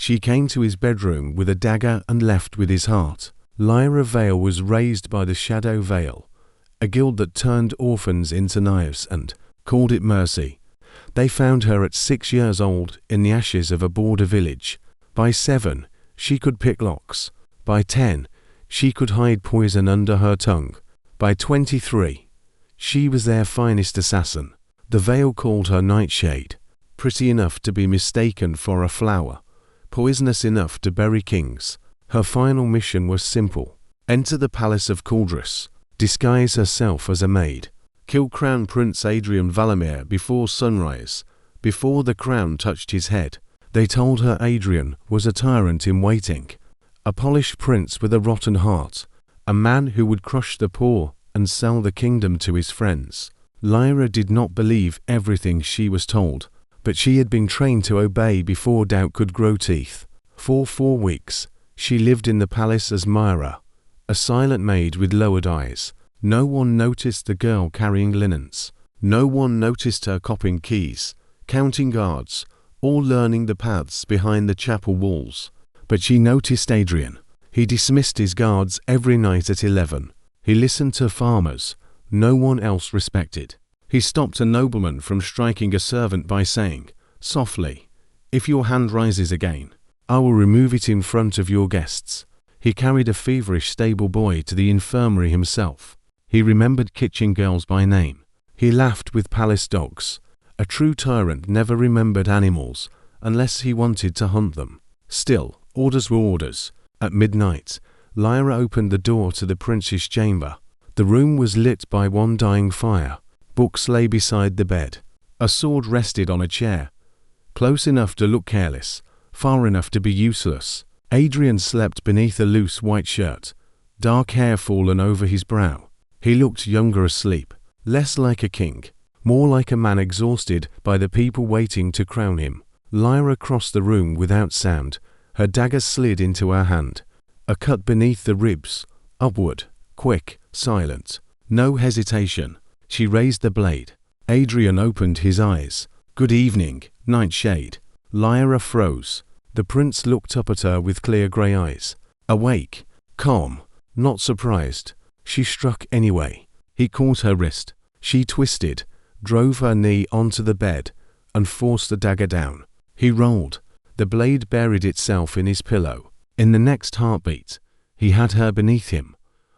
She came to his bedroom with a dagger and left with his heart. Lyra Vale was raised by the Shadow Vale, a guild that turned orphans into knives and called it mercy. They found her at 6 years old in the ashes of a border village. By 7, she could pick locks. By 10, she could hide poison under her tongue. By 23, she was their finest assassin. The Vale called her Nightshade, pretty enough to be mistaken for a flower, poisonous enough to bury kings. Her final mission was simple: enter the palace of Caldris, disguise herself as a maid, kill Crown Prince Adrian Valenmere before sunrise, before the crown touched his head. They told her Adrian was a tyrant in waiting, a polished prince with a rotten heart, a man who would crush the poor and sell the kingdom to his friends. Lyra did not believe everything she was told, but she had been trained to obey before doubt could grow teeth. For 4 weeks, she lived in the palace as Myra, a silent maid with lowered eyes. No one noticed the girl carrying linens. No one noticed her copying keys, counting guards, or learning the paths behind the chapel walls. But she noticed Adrian. He dismissed his guards every night at 11. He listened to farmers no one else respected. He stopped a nobleman from striking a servant by saying, softly, "If your hand rises again, I will remove it in front of your guests." He carried a feverish stable boy to the infirmary himself. He remembered kitchen girls by name. He laughed with palace dogs. A true tyrant never remembered animals unless he wanted to hunt them. Still, orders were orders. At midnight, Lyra opened the door to the prince's chamber. The room was lit by one dying fire. Books lay beside the bed. A sword rested on a chair, close enough to look careless, far enough to be useless. Adrian slept beneath a loose white shirt, dark hair fallen over his brow. He looked younger asleep, less like a king, more like a man exhausted by the people waiting to crown him. Lyra crossed the room without sound. Her dagger slid into her hand, a cut beneath the ribs, upward, quick, silent. No hesitation. She raised the blade. Adrian opened his eyes. "Good evening, Nightshade." Lyra froze. The prince looked up at her with clear grey eyes. Awake, calm, not surprised. She struck anyway. He caught her wrist. She twisted, drove her knee onto the bed, and forced the dagger down. He rolled. The blade buried itself in his pillow. In the next heartbeat, he had her beneath him,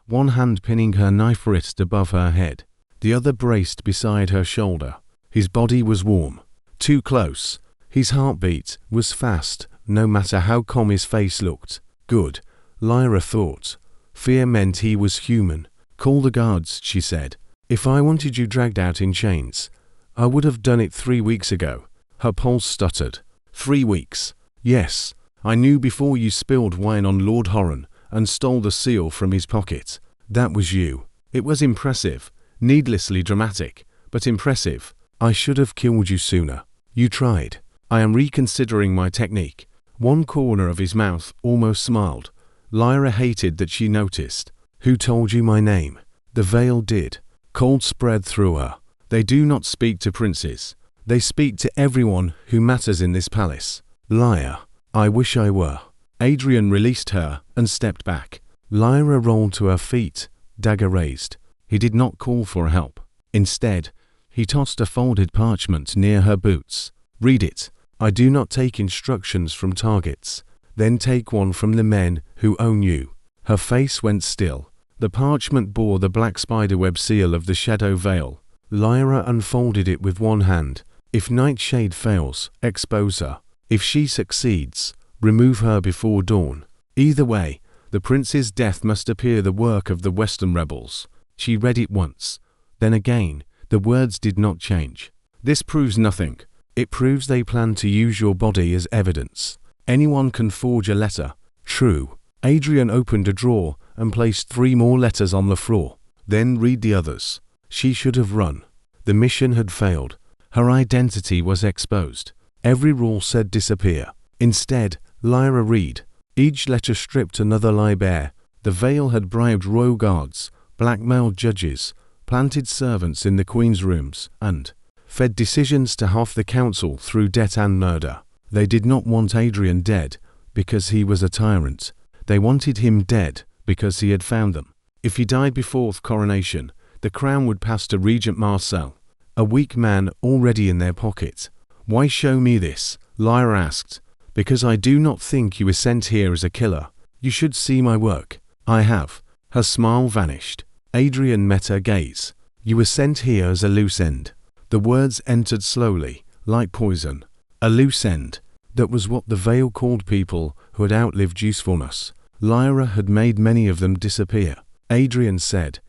one hand pinning her knife wrist above her head, the other braced beside her shoulder. His body was warm, too close. His heartbeat was fast, no matter how calm his face looked. Good, Lyra thought. Fear meant he was human. "Call the guards," she said. "If I wanted you dragged out in chains, I would have done it 3 weeks ago." Her pulse stuttered. 3 weeks. Yes, I knew before you spilled wine on Lord Horan and stole the seal from his pocket. That was you. It was impressive, needlessly dramatic, but impressive. I should have killed you sooner. You tried. I am reconsidering my technique. One corner of his mouth almost smiled. Lyra hated that she noticed. Who told you my name? The Vale did. Cold spread through her. They do not speak to princes. They speak to everyone who matters in this palace. Liar. I wish I were. Adrian released her and stepped back. Lyra rolled to her feet, dagger raised. He did not call for help. Instead, he tossed a folded parchment near her boots. "Read it. I do not take instructions from targets. Then take one from the men who own you." Her face went still. The parchment bore the black spiderweb seal of the Shadow Vale. Lyra unfolded it with one hand. If Nightshade fails, expose her. If she succeeds, remove her before dawn. Either way, the prince's death must appear the work of the Western rebels. She read it once. Then again, the words did not change. This proves nothing. It proves they plan to use your body as evidence. Anyone can forge a letter. True. Adrian opened a drawer and placed 3 more letters on the floor. Then read the others. She should have run. The mission had failed. Her identity was exposed. Every rule said disappear. Instead, Lyra read. Each letter stripped another lie bare. The Vale had bribed royal guards, blackmailed judges, planted servants in the Queen's rooms, and fed decisions to half the council through debt and murder. They did not want Adrian dead. because he was a tyrant. They wanted him dead because he had found them. If he died before the coronation, the crown would pass to Regent Marcel, a weak man already in their pocket. Why show me this? Lyra asked. Because I do not think you were sent here as a killer. You should see my work. I have. Her smile vanished. Adrian met her gaze. You were sent here as a loose end. The words entered slowly, like poison. A loose end. That was what the Vale called people who had outlived usefulness. Lyra had made many of them disappear. Adrian said,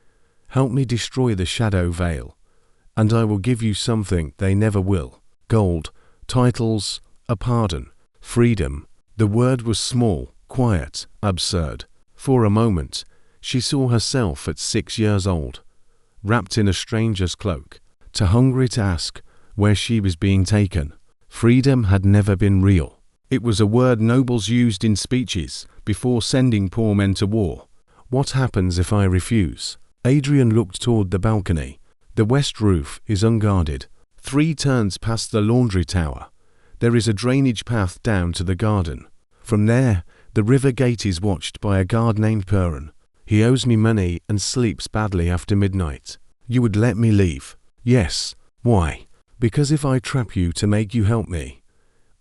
"Help me destroy the Shadow Vale, and I will give you something they never will. Gold, titles, a pardon, freedom." The word was small, quiet, absurd. For a moment, she saw herself at 6 years old, wrapped in a stranger's cloak, too hungry to ask where she was being taken. Freedom had never been real. It was a word nobles used in speeches before sending poor men to war. What happens if I refuse? Adrian looked toward the balcony. The west roof is unguarded. 3 turns past the laundry tower. There is a drainage path down to the garden. From there, the river gate is watched by a guard named Perrin. He owes me money and sleeps badly after midnight. You would let me leave? Yes. Why? Because if I trap you to make you help me,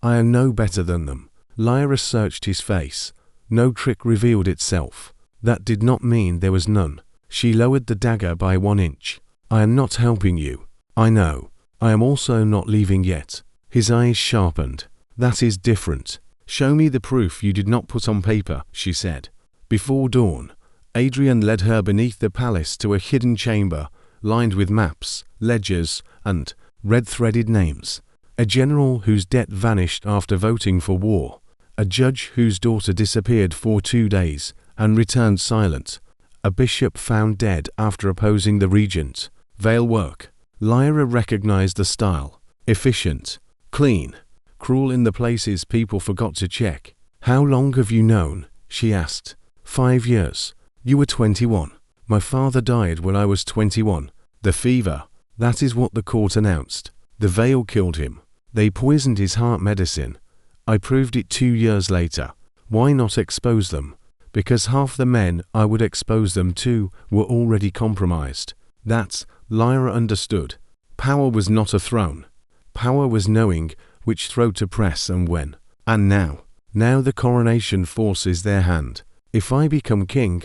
I am no better than them. Lyra searched his face. No trick revealed itself. That did not mean there was none. She lowered the dagger by 1 inch. I am not helping you. I know. I am also not leaving yet. His eyes sharpened. That is different. Show me the proof you did not put on paper, she said. Before dawn, Adrian led her beneath the palace to a hidden chamber lined with maps, ledgers, and red-threaded names. A general whose debt vanished after voting for war. A judge whose daughter disappeared for 2 days and returned silent. A bishop found dead after opposing the regent. Vale work. Lyra recognized the style. Efficient. Clean. Cruel in the places people forgot to check. How long have you known? She asked. 5 years. You were 21. My father died when I was 21. The fever. That is what the court announced. The Vale killed him. They poisoned his heart medicine. I proved it 2 years later. Why not expose them? Because half the men I would expose them to were already compromised. That, Lyra understood. Power was not a throne. Power was knowing which throat to press and when. And now the coronation forces their hand. If I become king,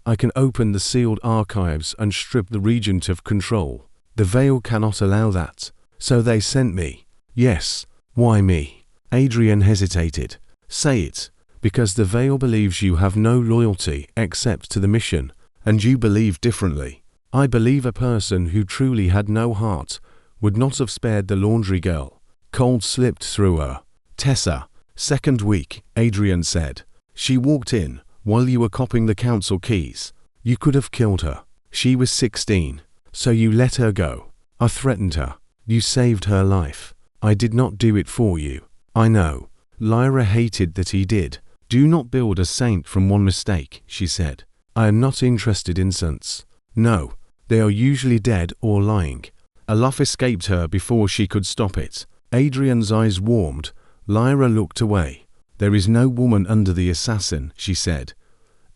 I can open the sealed archives and strip the regent of control. The Vale cannot allow that. So they sent me. Yes. Why me? Adrian hesitated. Say it. Because the Vale believes you have no loyalty except to the mission, and you believe differently. I believe a person who truly had no heart would not have spared the laundry girl. Cold slipped through her. Tessa. 2nd week, Adrian said. She walked in while you were copying the council keys. You could have killed her. She was 16. So you let her go. I threatened her. You saved her life. I did not do it for you. I know. Lyra hated that he did. Do not build a saint from one mistake, she said. I am not interested in saints. No, they are usually dead or lying. A laugh escaped her before she could stop it. Adrian's eyes warmed. Lyra looked away. There is no woman under the assassin, she said.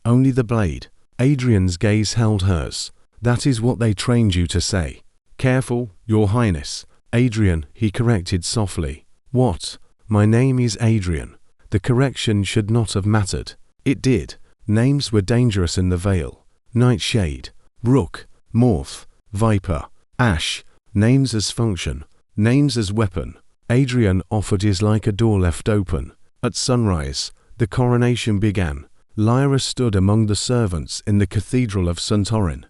Only the blade. Adrian's gaze held hers. That is what they trained you to say. Careful, Your Highness. Adrian, he corrected softly. What? My name is Adrian. The correction should not have mattered. It did. Names were dangerous in the Vale. Nightshade, Brook, Morph, Viper, Ash. Names as function. Names as weapon. Adrian offered his like a door left open. At sunrise, the coronation began. Lyra stood among the servants in the Cathedral of Santorin,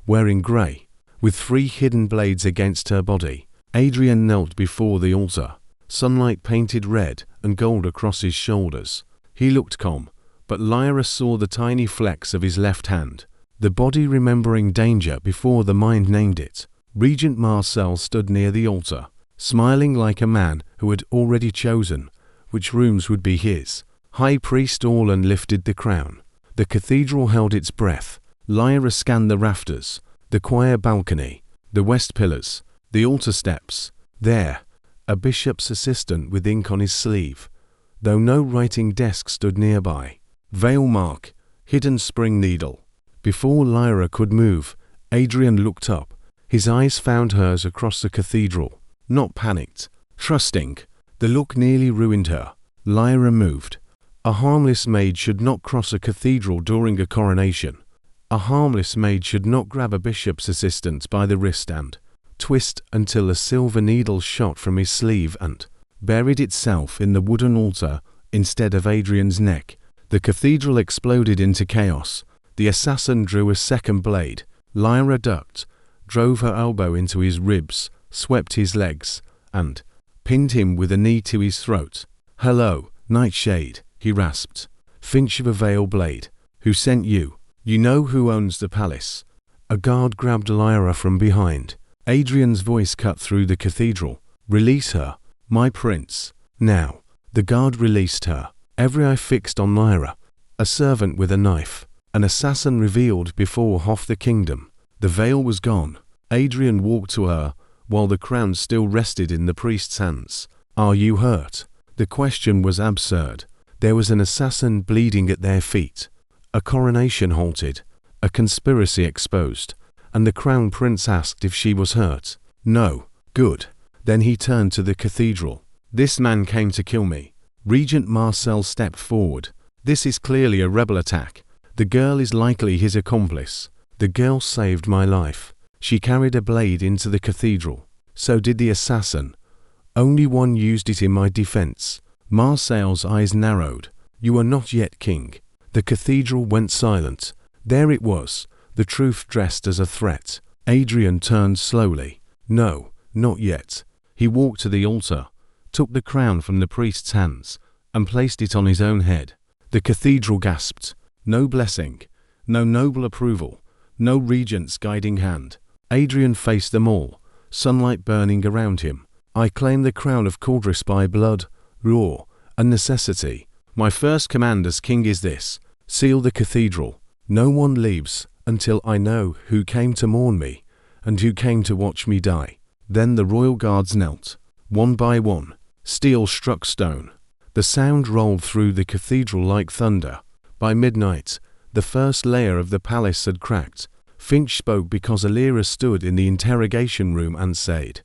wearing grey, with 3 hidden blades against her body. Adrian knelt before the altar. Sunlight painted red and gold across his shoulders. He looked calm, but Lyra saw the tiny flecks of his left hand, the body remembering danger before the mind named it. Regent Marcel stood near the altar, smiling like a man who had already chosen which rooms would be his. High Priest Orlan lifted the crown. The cathedral held its breath. Lyra scanned the rafters, the choir balcony, the west pillars, the altar steps. There, a bishop's assistant with ink on his sleeve. though no writing desk stood nearby. Veil mark, hidden spring needle. Before Lyra could move, Adrian looked up. His eyes found hers across the cathedral. Not panicked, trusting. The look nearly ruined her. Lyra moved. A harmless maid should not cross a cathedral during a coronation. A harmless maid should not grab a bishop's assistant by the wrist and twist until a silver needle shot from his sleeve and buried itself in the wooden altar instead of Adrian's neck. The cathedral exploded into chaos. The assassin drew a second blade. Lyra ducked, drove her elbow into his ribs, swept his legs, and pinned him with a knee to his throat. "Hello, Nightshade," he rasped. "Finch of a Veil Blade. Who sent you? You know who owns the palace." A guard grabbed Lyra from behind. Adrian's voice cut through the cathedral. "Release her, my prince, now." The guard released her. Every eye fixed on Lyra. A servant with a knife. An assassin revealed before half the kingdom. The veil was gone. Adrian walked to her, while the crown still rested in the priest's hands. "Are you hurt?" The question was absurd. There was an assassin bleeding at their feet. A coronation halted. A conspiracy exposed. And the crown prince asked if she was hurt. "No." "Good." Then he turned to the cathedral. "This man came to kill me." Regent Marcel stepped forward. "This is clearly a rebel attack. The girl is likely his accomplice." "The girl saved my life. She carried a blade into the cathedral. So did the assassin. Only one used it in my defense." Marcel's eyes narrowed. "You are not yet king." The cathedral went silent. There it was, the truth dressed as a threat. Adrian turned slowly. "No, not yet." He walked to the altar, took the crown from the priest's hands, and placed it on his own head. The cathedral gasped. No blessing, no noble approval, no regent's guiding hand. Adrian faced them all, sunlight burning around him. "I claim the crown of Caldris by blood, law, and necessity. My first command as king is this: seal the cathedral. No one leaves until I know who came to mourn me and who came to watch me die." Then the royal guards knelt. One by one, steel struck stone. The sound rolled through the cathedral like thunder. By midnight, the first layer of the palace had cracked. Finch spoke because Lyra stood in the interrogation room and said,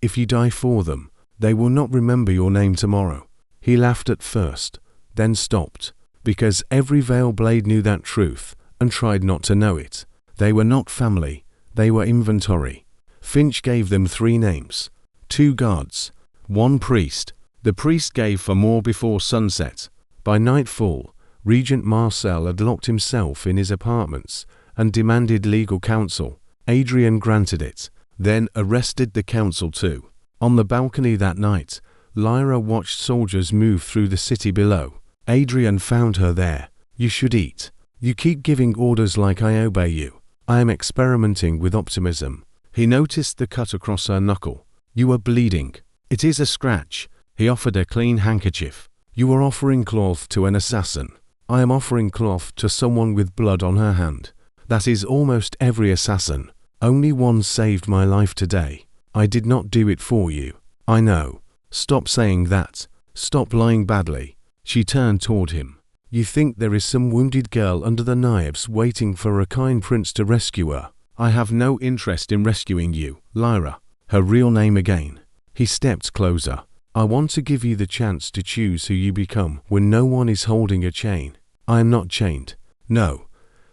"If you die for them, they will not remember your name tomorrow." He laughed at first, then stopped, because every Veil Blade knew that truth and tried not to know it. They were not family, they were inventory. Finch gave them 3 names, 2 guards, 1 priest. The priest gave for more before sunset. By nightfall, Regent Marcel had locked himself in his apartments and demanded legal counsel. Adrian granted it, then arrested the council too. On the balcony that night, Lyra watched soldiers move through the city below. Adrian found her there. "You should eat. You keep giving orders like I obey you." "I am experimenting with optimism." He noticed the cut across her knuckle. "You are bleeding." "It is a scratch." He offered a clean handkerchief. "You are offering cloth to an assassin." "I am offering cloth to someone with blood on her hand." "That is almost every assassin. Only one saved my life today. I did not do it for you." "I know. Stop saying that. Stop lying badly." She turned toward him. "You think there is some wounded girl under the knives waiting for a kind prince to rescue her. I have no interest in rescuing you, Lyra." Her real name again. He stepped closer. "I want to give you the chance to choose who you become when no one is holding a chain." "I am not chained." "No.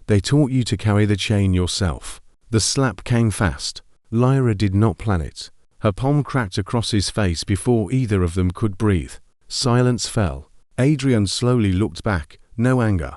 They taught you to carry the chain yourself." The slap came fast. Lyra did not plan it. Her palm cracked across his face before either of them could breathe. Silence fell. Adrian slowly looked back, no anger.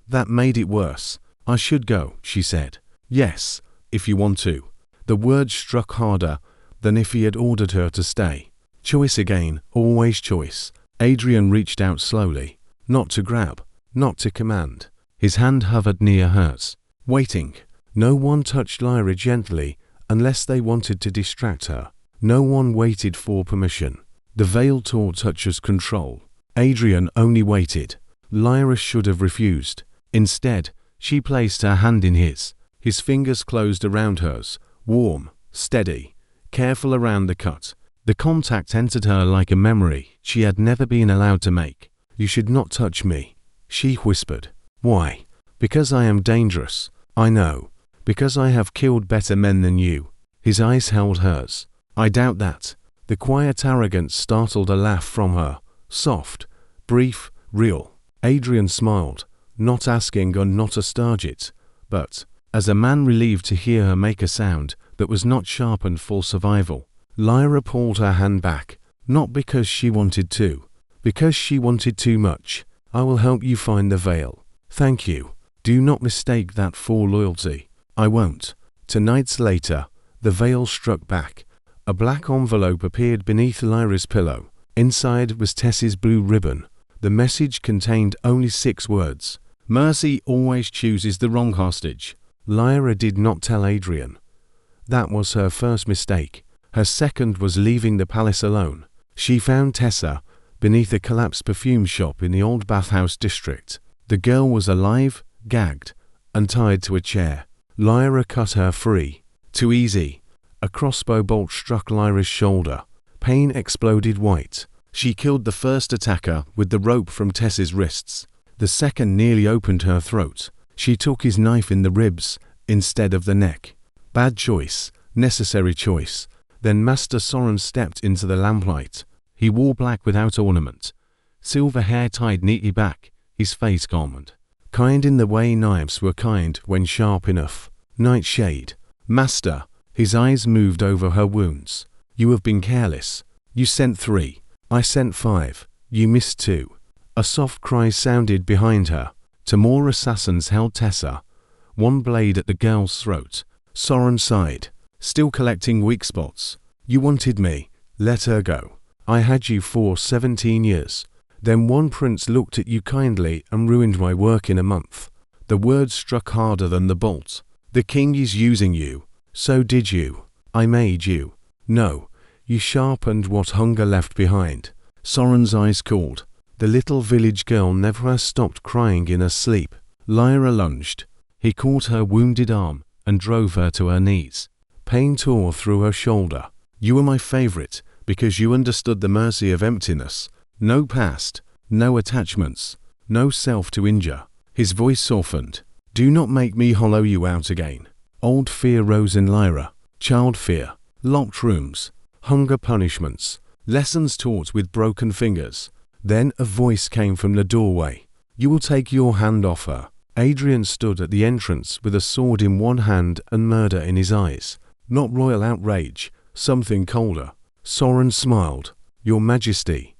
"That made it worse. I should go," she said. "Yes, if you want to." The words struck harder than if he had ordered her to stay. Choice again, always choice. Adrian reached out slowly, not to grab, not to command. His hand hovered near hers, waiting. No one touched Lyra gently unless they wanted to distract her. No one waited for permission. The veil taught touchers control. Adrian only waited. Lyra should have refused. Instead, she placed her hand in his. His fingers closed around hers, warm, steady, careful around the cut. The contact entered her like a memory she had never been allowed to make. "You should not touch me," she whispered. "Why?" "Because I am dangerous." "I know. Because I have killed better men than you." His eyes held hers. "I doubt that." The quiet arrogance startled a laugh from her, soft, brief, real. Adrian smiled, not asking or not to start it, but, as a man relieved to hear her make a sound that was not sharpened for survival. Lyra pulled her hand back, not because she wanted to, because she wanted too much. "I will help you find the veil." "Thank you. Do not mistake that for loyalty." "I won't." 2 nights later, the veil struck back. A black envelope appeared beneath Lyra's pillow. Inside was Tess's blue ribbon. The message contained only 6 words. "Mercy always chooses the wrong hostage." Lyra did not tell Adrian. That was her first mistake. Her second was leaving the palace alone. She found Tessa beneath a collapsed perfume shop in the old bathhouse district. The girl was alive, gagged, and tied to a chair. Lyra cut her free. Too easy. A crossbow bolt struck Lyra's shoulder. Pain exploded white. She killed the first attacker with the rope from Tess's wrists. The second nearly opened her throat. She took his knife in the ribs instead of the neck. Bad choice, necessary choice. Then Master Soren stepped into the lamplight. He wore black without ornament. Silver hair tied neatly back, his face calmed. Kind in the way knives were kind when sharp enough. Nightshade. "Master." His eyes moved over her wounds. "You have been careless. You sent 3. I sent 5. You missed 2. A soft cry sounded behind her. 2 more assassins held Tessa, one blade at the girl's throat. Soren sighed, still collecting weak spots. "You wanted me. Let her go. I had you for 17 years. Then one prince looked at you kindly and ruined my work in a month." The words struck harder than the bolt. "The king is using you. So did you. I made you. No, you sharpened what hunger left behind." Soren's eyes cooled. The little village girl never has stopped crying in her sleep. Lyra lunged. He caught her wounded arm and drove her to her knees. Pain tore through her shoulder. "You were my favorite because you understood the mercy of emptiness. No past, no attachments, no self to injure." His voice softened. "Do not make me hollow you out again." Old fear rose in Lyra. Child fear, locked rooms, hunger punishments, lessons taught with broken fingers. Then a voice came from the doorway. "You will take your hand off her." Adrian stood at the entrance with a sword in one hand and murder in his eyes. Not royal outrage, something colder. Soren smiled. "Your Majesty."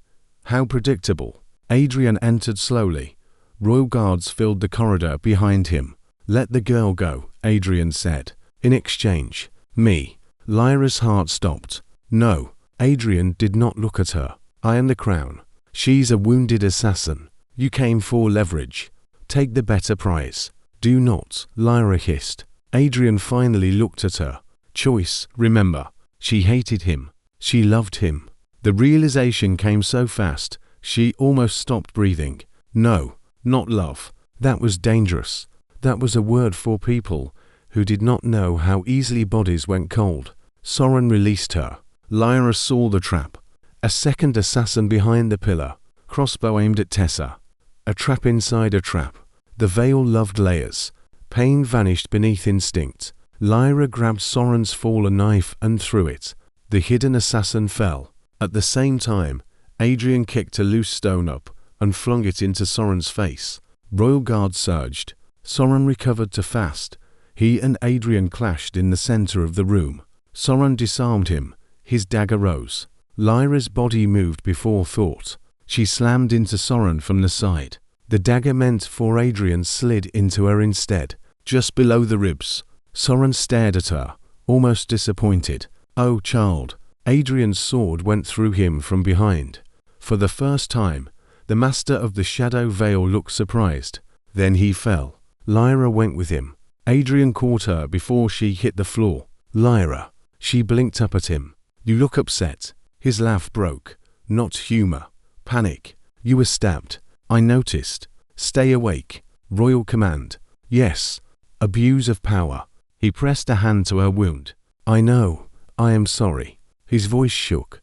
How predictable. Adrian entered slowly. Royal guards filled the corridor behind him. "Let the girl go," Adrian said. "In exchange, me." Lyra's heart stopped. "No." Adrian did not look at her. "I am the crown. She's a wounded assassin. You came for leverage. Take the better prize." "Do not," Lyra hissed. Adrian finally looked at her. Choice, remember. She hated him. She loved him. The realization came so fast, she almost stopped breathing. No, not love. That was dangerous. That was a word for people who did not know how easily bodies went cold. Soren released her. Lyra saw the trap. A second assassin behind the pillar, crossbow aimed at Tessa. A trap inside a trap. The veil loved layers. Pain vanished beneath instinct. Lyra grabbed Soren's fallen knife and threw it. The hidden assassin fell. At the same time, Adrian kicked a loose stone up and flung it into Soren's face. Royal guard surged. Soren recovered too fast. He and Adrian clashed in the center of the room. Soren disarmed him. His dagger rose. Lyra's body moved before thought. She slammed into Soren from the side. The dagger meant for Adrian slid into her instead, just below the ribs. Soren stared at her, almost disappointed. "Oh, child." Adrian's sword went through him from behind. For the first time, the master of the Shadow Veil looked surprised. Then he fell. Lyra went with him. Adrian caught her before she hit the floor. "Lyra." She blinked up at him. "You look upset." His laugh broke. Not humor. Panic. "You were stabbed." "I noticed." "Stay awake." Royal command. "Yes." Abuse of power. He pressed a hand to her wound. "I know. I am sorry." His voice shook.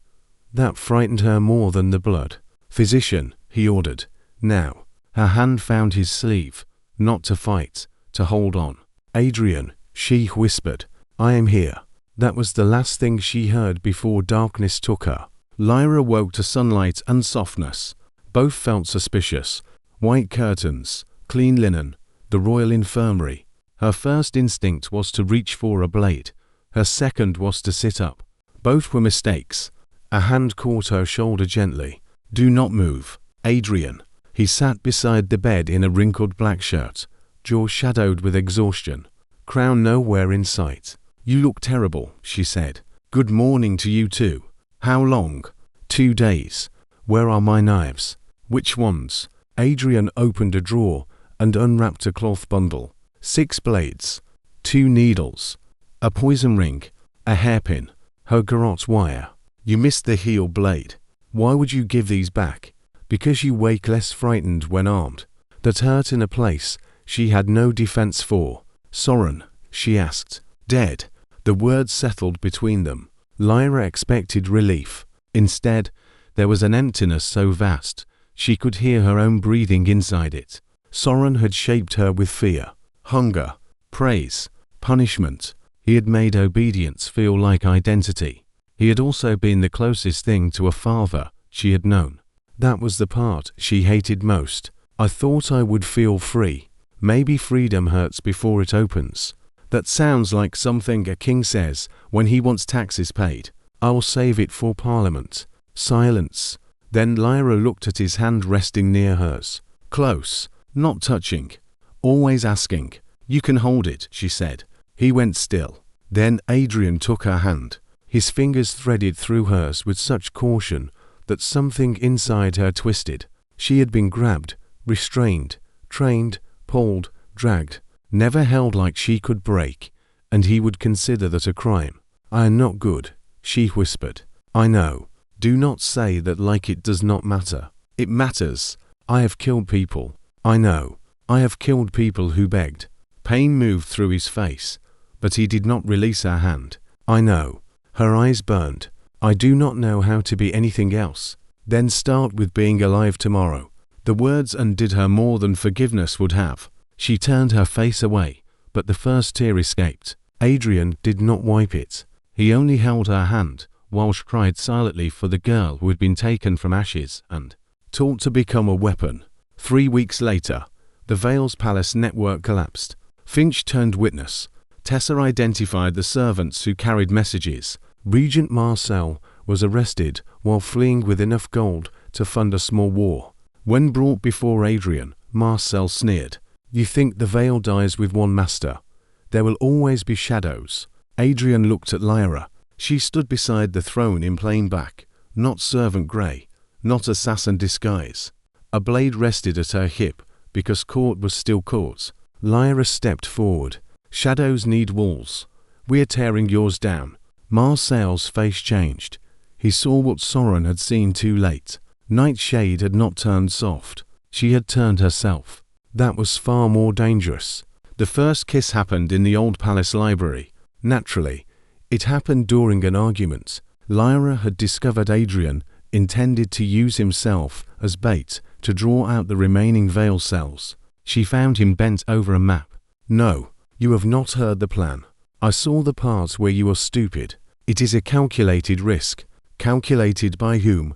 That frightened her more than the blood. "Physician," he ordered. "Now." Her hand found his sleeve. "Not to fight, to hold on." "Adrian," she whispered, "I am here." That was the last thing she heard before darkness took her. Lyra woke to sunlight and softness. Both felt suspicious. White curtains, clean linen, the royal infirmary. Her first instinct was to reach for a blade. Her second was to sit up. Both were mistakes. A hand caught her shoulder gently. "Do not move, Adrian." He sat beside the bed in a wrinkled black shirt, jaw shadowed with exhaustion. Crown nowhere in sight. "You look terrible," she said. "Good morning to you too. How long?" "2 days. Where are my knives?" "Which ones?" Adrian opened a drawer and unwrapped a cloth bundle. 6 blades, 2 needles, a poison ring, a hairpin, her garrote wire. "You missed the heel blade. Why would you give these back?" "Because you wake less frightened when armed." That hurt in a place she had no defense for. "Soren," she asked. "Dead." The words settled between them. Lyra expected relief. Instead, there was an emptiness so vast she could hear her own breathing inside it. Soren had shaped her with fear, hunger, praise, punishment. He had made obedience feel like identity. He had also been the closest thing to a father she had known. That was the part she hated most. "I thought I would feel free. Maybe freedom hurts before it opens." That sounds like something a king says when he wants taxes paid. "I'll save it for Parliament." Silence. Then Lyra looked at his hand resting near hers. Close, not touching. Always asking. "You can hold it," she said. He went still. Then Adrian took her hand. His fingers threaded through hers with such caution that something inside her twisted. She had been grabbed, restrained, trained, pulled, dragged, never held like she could break, and he would consider that a crime. "I am not good," she whispered. "I know. Do not say that like it does not matter. It matters. I have killed people. I know. I have killed people who begged." Pain moved through his face, but he did not release her hand. "I know." Her eyes burned. "I do not know how to be anything else." "Then start with being alive tomorrow." The words undid her more than forgiveness would have. She turned her face away, but the first tear escaped. Adrian did not wipe it. He only held her hand, while she cried silently for the girl who had been taken from ashes and taught to become a weapon. 3 weeks later, the Vale's palace network collapsed. Finch turned witness. Tessa identified the servants who carried messages. Regent Marcel was arrested while fleeing with enough gold to fund a small war. When brought before Adrian, Marcel sneered. "You think the Vale dies with one master? There will always be shadows." Adrian looked at Lyra. She stood beside the throne in plain black, not servant grey, not assassin disguise. A blade rested at her hip because court was still court. Lyra stepped forward. "Shadows need walls. We are tearing yours down." Marcel's face changed. He saw what Soren had seen too late. Nightshade had not turned soft. She had turned herself. That was far more dangerous. The first kiss happened in the old palace library. Naturally, it happened during an argument. Lyra had discovered Adrian intended to use himself as bait to draw out the remaining Vale cells. She found him bent over a map. "No, you have not heard the plan. I saw the part where you are stupid. It is a calculated risk." "Calculated by whom?"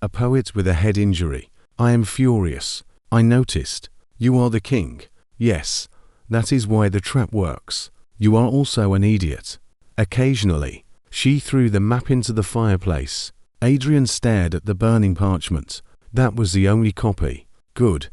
"A poet with a head injury." "I am furious. I noticed. You are the king." "Yes, that is why the trap works. You are also an idiot." Occasionally, she threw the map into the fireplace. Adrian stared at the burning parchment. That was the only copy. Good.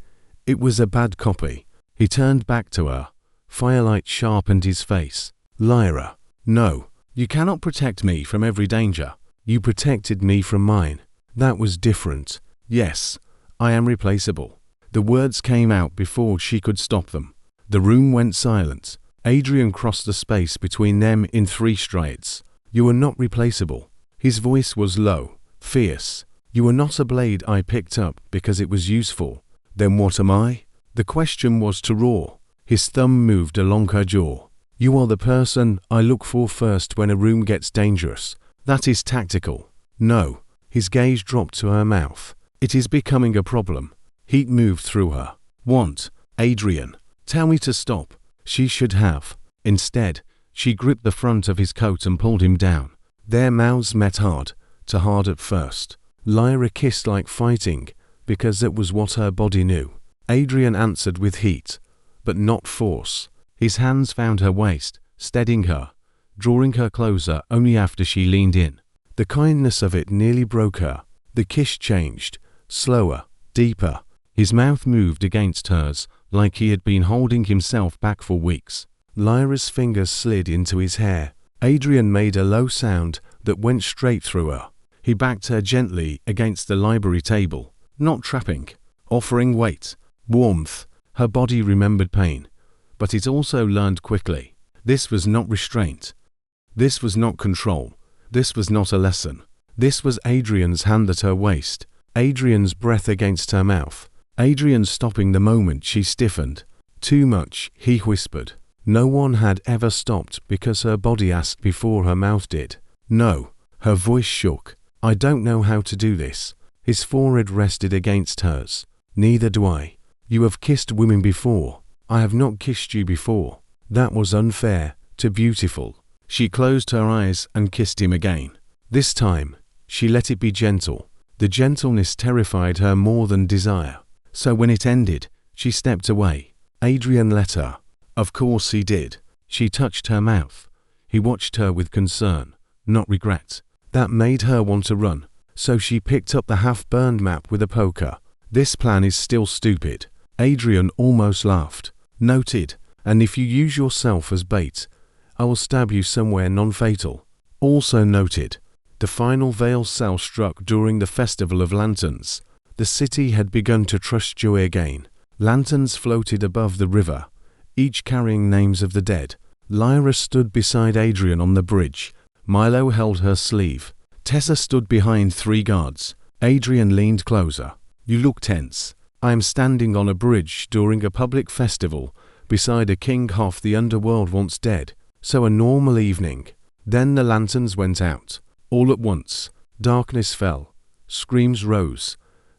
It was a bad copy. He turned back to her. Firelight sharpened his face. "Lyra, no. You cannot protect me from every danger. You protected me from mine. That was different. Yes, I am replaceable." The words came out before she could stop them. The room went silent. Adrian crossed the space between them in 3 strides. "You are not replaceable." His voice was low, fierce. "You are not a blade I picked up because it was useful." "Then what am I?" The question was to roar. His thumb moved along her jaw. "You are the person I look for first when a room gets dangerous. That is tactical." "No." His gaze dropped to her mouth. It is becoming a problem. Heat moved through her. Want, Adrian, tell me to stop. She should have. Instead, she gripped the front of his coat and pulled him down. Their mouths met hard, to hard at first. Lyra kissed like fighting, because it was what her body knew. Adrian answered with heat, but not force. His hands found her waist, steadying her, drawing her closer only after she leaned in. The kindness of it nearly broke her. The kiss changed, slower, deeper. His mouth moved against hers, like he had been holding himself back for weeks. Lyra's fingers slid into his hair. Adrian made a low sound that went straight through her. He backed her gently against the library table, not trapping, offering weight, warmth. Her body remembered pain, but it also learned quickly. This was not restraint. This was not control. This was not a lesson. This was Adrian's hand at her waist, Adrian's breath against her mouth, Adrian stopping the moment she stiffened. Too much, he whispered. No one had ever stopped because her body asked before her mouth did. No. Her voice shook. I don't know how to do this. His forehead rested against hers. Neither do I. You have kissed women before. I have not kissed you before. That was unfair, too beautiful. She closed her eyes and kissed him again. This time, she let it be gentle. The gentleness terrified her more than desire. So when it ended, she stepped away. Adrian let her. Of course he did. She touched her mouth. He watched her with concern, not regret. That made her want to run. So she picked up the half-burned map with a poker. This plan is still stupid. Adrian almost laughed. Noted. And if you use yourself as bait, I will stab you somewhere non-fatal. Also noted. The final veil cell struck during the Festival of Lanterns. The city had begun to trust joy again. Lanterns floated above the river, each carrying names of the dead. Lyra stood beside Adrian on the bridge. Milo held her sleeve. Tessa stood behind 3 guards. Adrian leaned closer. You look tense. I am standing on a bridge during a public festival, beside a king half the underworld once dead. So a normal evening. Then the lanterns went out. All at once, darkness fell. Screams rose.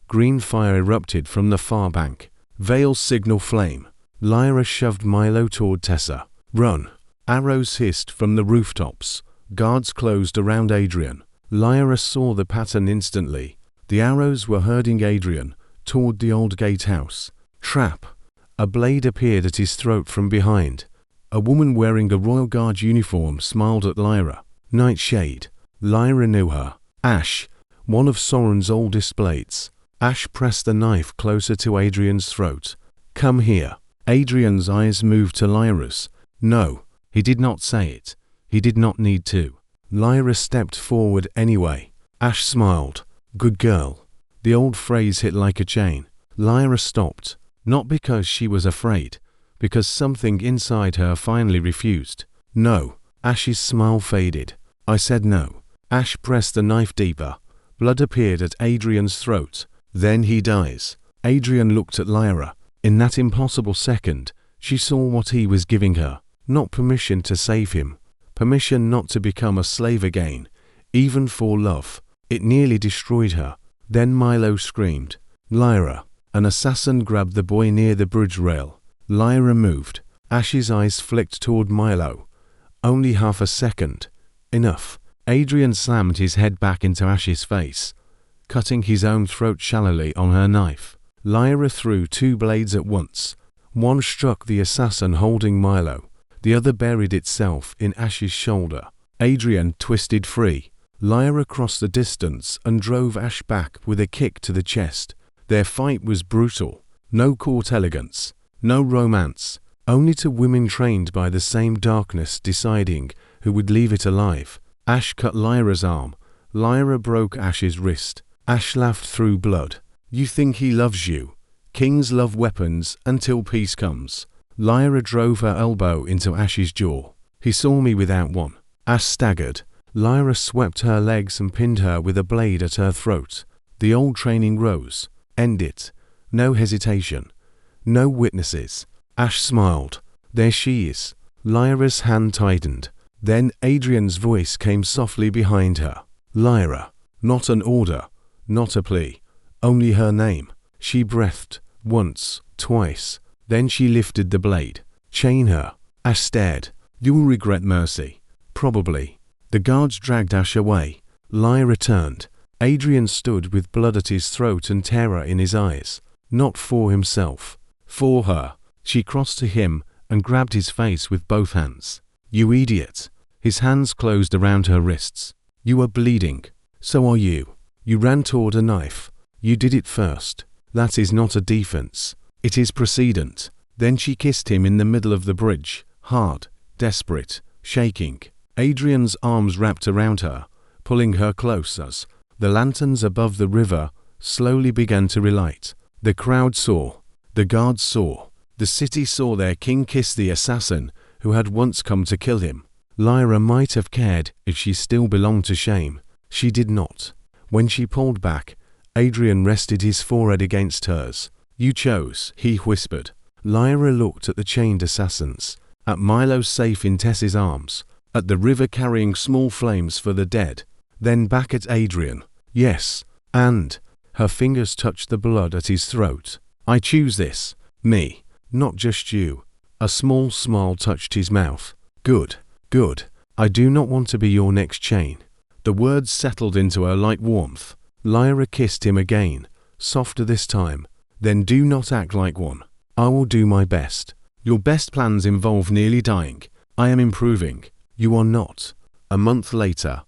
Green fire erupted from the far bank. Veils signal flame. Lyra shoved Milo toward Tessa. Run. Arrows hissed from the rooftops. Guards closed around Adrian. Lyra saw the pattern instantly. The arrows were herding Adrian toward the old gatehouse. Trap. A blade appeared at his throat from behind. A woman wearing a Royal Guard uniform smiled at Lyra. Nightshade. Lyra knew her. Ash, one of Soren's oldest blades. Ash pressed the knife closer to Adrian's throat. Come here. Adrian's eyes moved to Lyra's. No, he did not say it. He did not need to. Lyra stepped forward anyway. Ash smiled. Good girl. The old phrase hit like a chain. Lyra stopped, not because she was afraid, because something inside her finally refused. No. Ash's smile faded. I said no. Ash pressed the knife deeper. Blood appeared at Adrian's throat. Then he dies. Adrian looked at Lyra. In that impossible second, she saw what he was giving her. Not permission to save him. Permission not to become a slave again, even for love. It nearly destroyed her. Then Milo screamed. Lyra. An assassin grabbed the boy near the bridge rail. Lyra moved. Ash's eyes flicked toward Milo. Only half a second. Enough. Adrian slammed his head back into Ash's face, cutting his own throat shallowly on her knife. Lyra threw 2 blades at once. One struck the assassin holding Milo. The other buried itself in Ash's shoulder. Adrian twisted free. Lyra crossed the distance and drove Ash back with a kick to the chest. Their fight was brutal. No court elegance. No romance. Only 2 women trained by the same darkness deciding who would leave it alive. Ash cut Lyra's arm. Lyra broke Ash's wrist. Ash laughed through blood. You think he loves you? Kings love weapons until peace comes. Lyra drove her elbow into Ash's jaw. He saw me without one. Ash staggered. Lyra swept her legs and pinned her with a blade at her throat. The old training rose. End it. No hesitation. No witnesses. Ash smiled. There she is. Lyra's hand tightened. Then Adrian's voice came softly behind her. Lyra. Not an order, not a plea, only her name. She breathed, once, twice, then she lifted the blade. Chain her. Ash stared. You will regret mercy. Probably. The guards dragged Ash away. Lyra turned. Adrian stood with blood at his throat and terror in his eyes. Not for himself. For her. She crossed to him and grabbed his face with both hands. You idiot. His hands closed around her wrists. You are bleeding. So are you. You ran toward a knife. You did it first. That is not a defense. It is precedent. Then she kissed him in the middle of the bridge, hard, desperate, shaking. Adrian's arms wrapped around her, pulling her close as the lanterns above the river slowly began to relight. The crowd saw. The guards saw. The city saw their king kiss the assassin who had once come to kill him. Lyra might have cared if she still belonged to shame. She did not. When she pulled back, Adrian rested his forehead against hers. You chose, he whispered. Lyra looked at the chained assassins, at Milo safe in Tess's arms, at the river carrying small flames for the dead, then back at Adrian. Yes, and her fingers touched the blood at his throat. I choose this. Me. Not just you. A small smile touched his mouth. Good. Good. I do not want to be your next chain. The words settled into her like warmth. Lyra kissed him again, softer this time. Then do not act like one. I will do my best. Your best plans involve nearly dying. I am improving. You are not. A month later,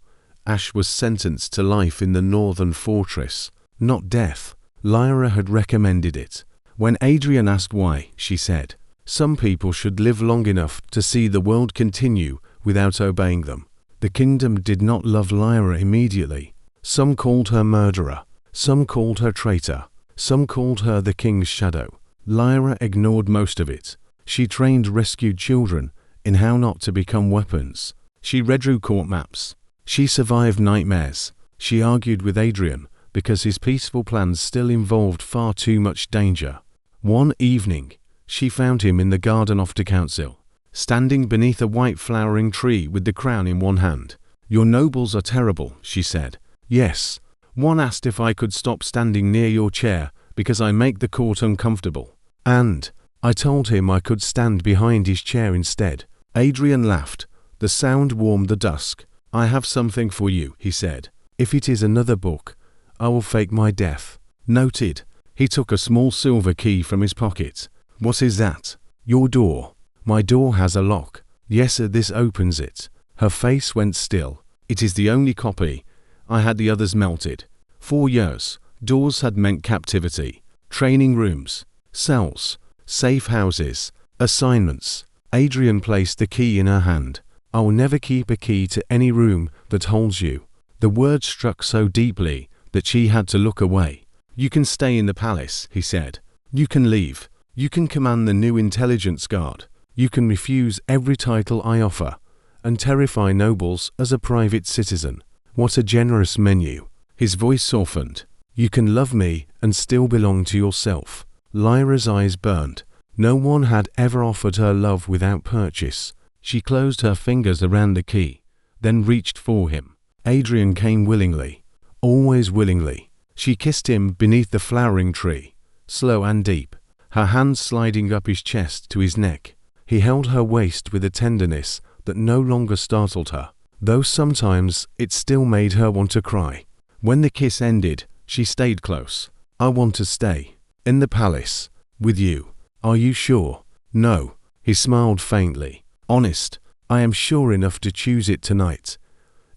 Ash was sentenced to life in the northern fortress. Not death. Lyra had recommended it. When Adrian asked why, she said, some people should live long enough to see the world continue without obeying them. The kingdom did not love Lyra immediately. Some called her murderer. Some called her traitor. Some called her the king's shadow. Lyra ignored most of it. She trained rescued children in how not to become weapons. She redrew court maps. She survived nightmares. She argued with Adrian because his peaceful plans still involved far too much danger. One evening, she found him in the garden off the council, standing beneath a white flowering tree with the crown in one hand. Your nobles are terrible, she said. Yes. One asked if I could stop standing near your chair because I make the court uncomfortable. And I told him I could stand behind his chair instead. Adrian laughed. The sound warmed the dusk. I have something for you, he said. If it is another book, I will fake my death. Noted. He took a small silver key from his pocket. What is that? Your door. My door has a lock. Yes, sir, this opens it. Her face went still. It is the only copy. I had the others melted. 4 years. Doors had meant captivity. Training rooms. Cells. Safe houses. Assignments. Adrian placed the key in her hand. I will never keep a key to any room that holds you. The words struck so deeply that she had to look away. You can stay in the palace, he said. You can leave. You can command the new intelligence guard. You can refuse every title I offer and terrify nobles as a private citizen. What a generous menu. His voice softened. You can love me and still belong to yourself. Lyra's eyes burned. No one had ever offered her love without purchase. She closed her fingers around the key, then reached for him. Adrian came willingly. Always willingly. She kissed him beneath the flowering tree, slow and deep, her hands sliding up his chest to his neck. He held her waist with a tenderness that no longer startled her, though sometimes it still made her want to cry. When the kiss ended, she stayed close. I want to stay. In the palace. With you. Are you sure? No. He smiled faintly. Honest. I am sure enough to choose it tonight.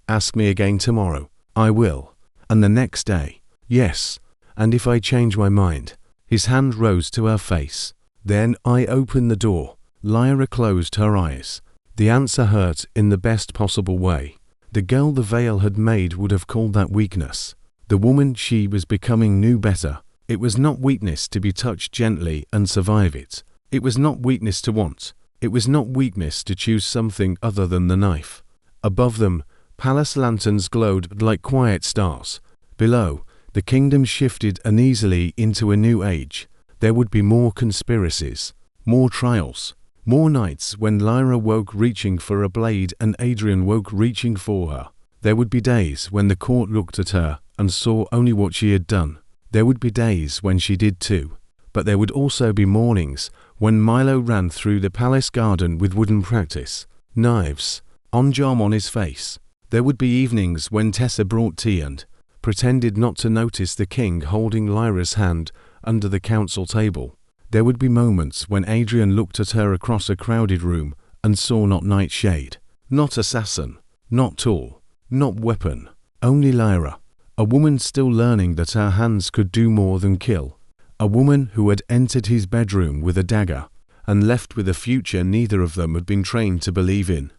Ask me again tomorrow. I will. And the next day. Yes, and if I change my mind. His hand rose to her face. Then I opened the door. Lyra closed her eyes. The answer hurt in the best possible way. The girl the veil had made would have called that weakness. The woman she was becoming knew better. It was not weakness to be touched gently and survive it. It was not weakness to want. It was not weakness to choose something other than the knife. Above them, palace lanterns glowed like quiet stars. Below, the kingdom shifted uneasily into a new age. There would be more conspiracies, more trials, more nights when Lyra woke reaching for a blade and Adrian woke reaching for her. There would be days when the court looked at her and saw only what she had done. There would be days when she did too, but there would also be mornings when Milo ran through the palace garden with wooden practice, knives, onjam on his face. There would be evenings when Tessa brought tea and pretended not to notice the king holding Lyra's hand under the council table. There would be moments when Adrian looked at her across a crowded room and saw not nightshade, not assassin, not tool, not weapon, only Lyra, a woman still learning that her hands could do more than kill, a woman who had entered his bedroom with a dagger and left with a future neither of them had been trained to believe in.